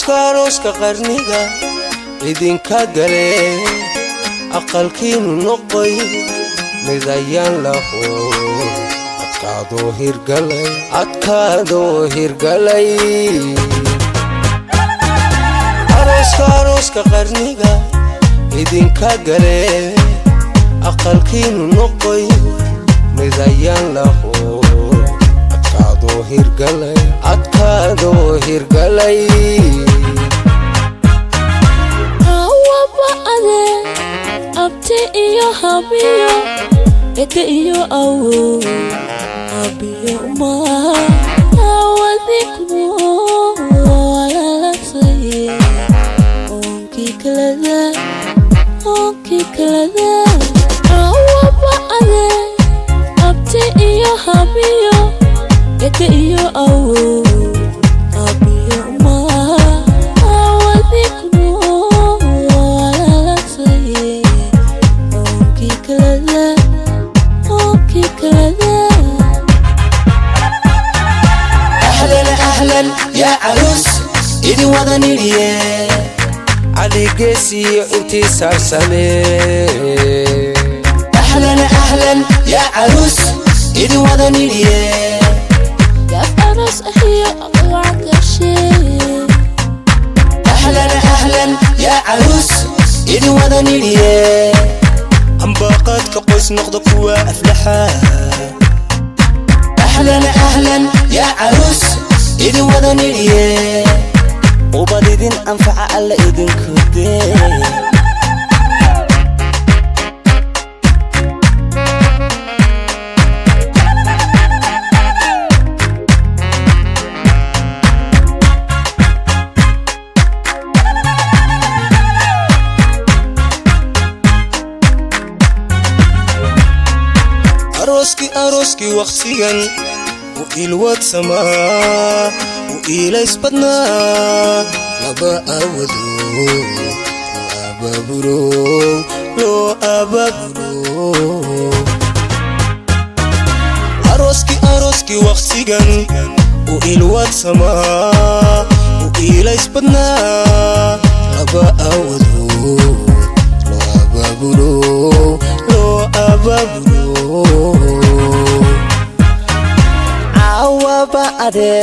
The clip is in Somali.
aroska qarniga idinka gale aqalkiinu noqoy midayaan laho adkaadoo hirgalay aroska qarniga idinka gale aqalkiinu noqoy midayaan laho adkaadoo hirgalay awaba ade abti iyo habiyo ete iyo awo habiyo ma awadikmo walalasay onki kalada awaba ade abti iyo habiyo ete iyo awo habiyo ma awadikmo walalasay onki kalada أهلا يا عروس إذن وضنيني علي قيسي انتي سارساني أهلا يا عروس إذن وضنيني يا عروس أحيا أطلعك الشيء أهلا يا عروس إذن وضنيني أنباقات كقوس نقضك وأفلحا أهلا يا عروس إذن وضنيني وبديدين أنفع على إذن كودي أروسكي وقتيا وإلوات سما وإلا يسبدنا لبا أودو لو أبابرو أروسكي وقتيا وإلوات سما وإلا يسبدنا لبا أودو لو أبابرو awaba ade